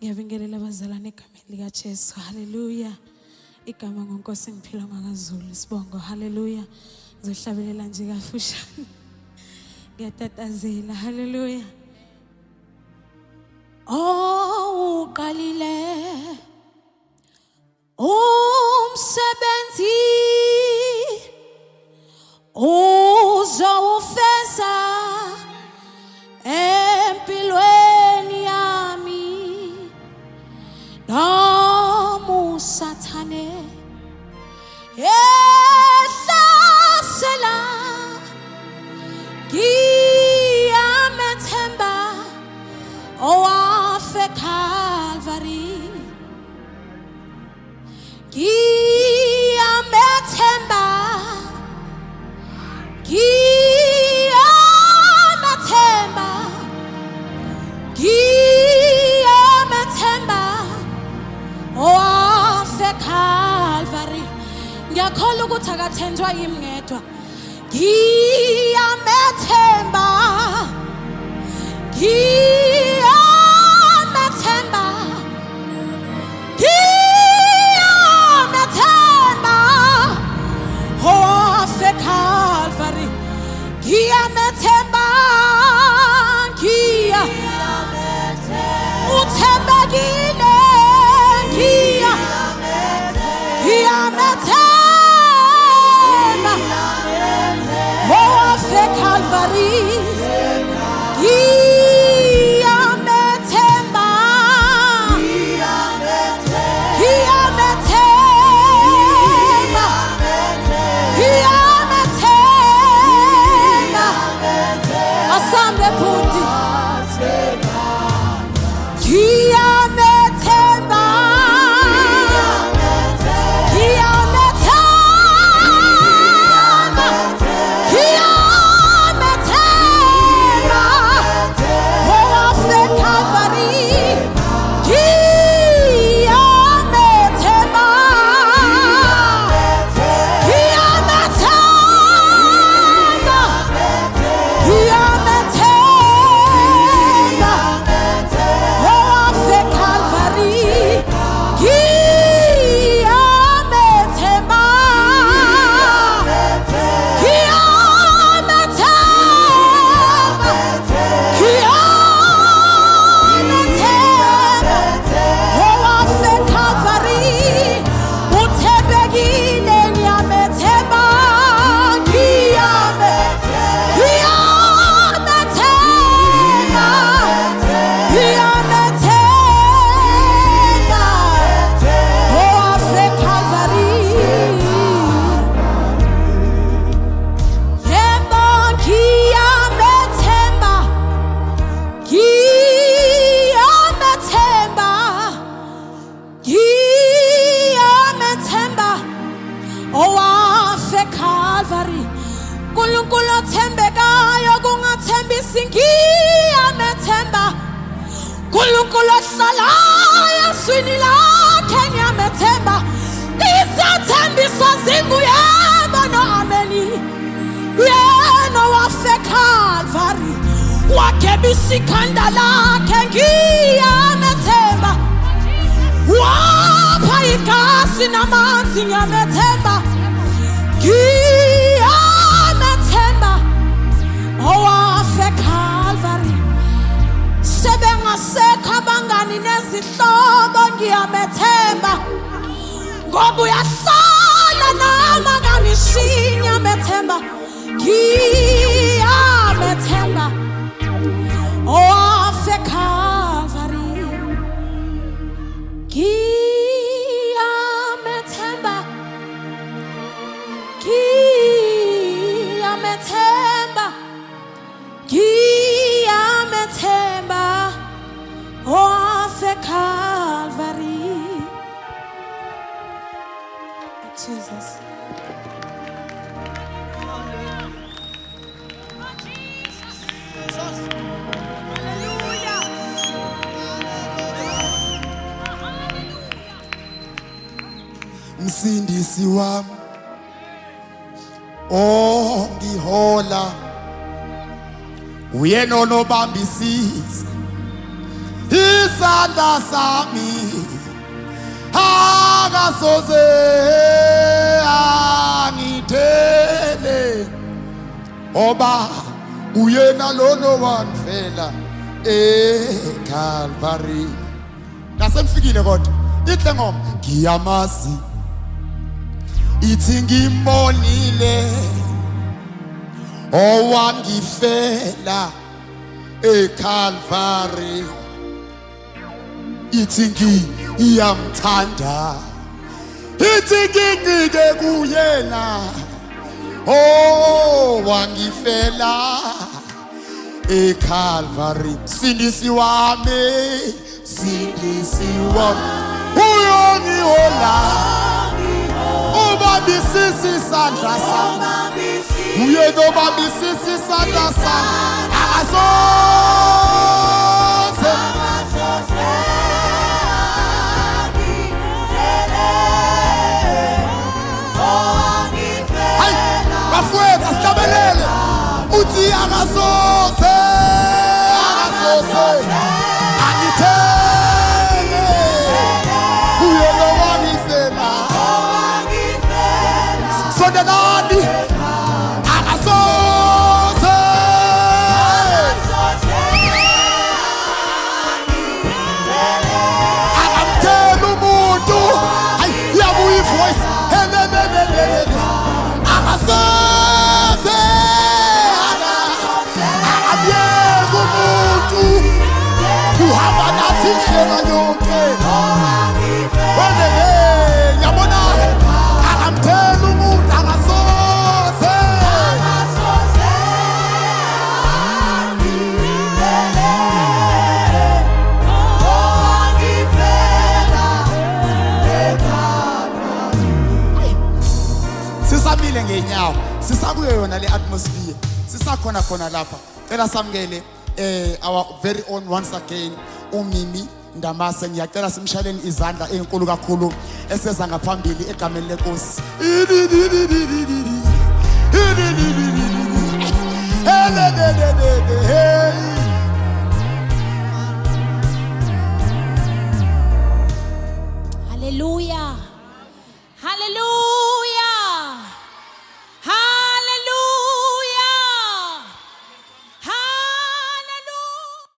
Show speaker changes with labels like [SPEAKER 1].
[SPEAKER 1] Ngiyabingelela abazalwane egameni likaJesu. Haleluya. Igama ngoNkosi ngiphila ngakaZulu. Sibongo. Haleluya. Ngizohlabelela nje kafushane. Ngiyatatazela. Haleluya. Oh, uqalile umsebenzi uzowufeza empilweni yami namusathane ehlasela ngiyamethemba owafe Calvary ngiyamethemba owafe Calvary ngiyakholwa ukuthi akathenjwa yimi ngedwa ngiyamethemba owafe Calvary ngiyamethemba uthembekile ngiyamethemba owafe Calvary uNkulunkulu othembekayo kungathembisi ngiyamethemba uNkulunkulu ohlalayo eswini lakhe ngiyamethemba izathembiso zinguyebo no-ameni yena owafe Calvary wagebisa ikhanda lakhe ngiyamethemba wapha igazi namanzi ngiyamethemba owafe Calvary sebengasekho abangani nezihlobo ngiyamethemba ngoba uyahlala nami angangishiyi ngiyamethemba owafe Calvary ngiyamethemba owafe Calvary. Jesus.
[SPEAKER 2] Msindisi wami ongihola uyena onobambisisa isandla sami akasoze angithele oba uyena lona wangifela eCalvary. Nasemfikile kodwa ihle ngoma ngiyamazi ithi ngimbonile owangifela eCalvary. Ithi ngiyamthanda ithi ngingike kuyena owangifela eCalvary. Sindisi wami uyongihola ubambisisa isandla sami uyena obambisisa isandla sami akasoze bafowethu sihlabelele uthi akasoze angithele uyena owangifela sondelani akasoze akamthela umuntu yabuya ivoice akasoze akabiyeka umuntu uhamba nathi indlela yonke wena yabona akamthela umuntu akasoze sisamile ngenyawo sisakuyo yona le atmosphere sisakhona khona lapha cela samukele our very own once again uMimi Ndamase. Ngiyacela simshaleni izandla ezinkulu kakhulu eseza ngaphambili egameni leNkosi. Hey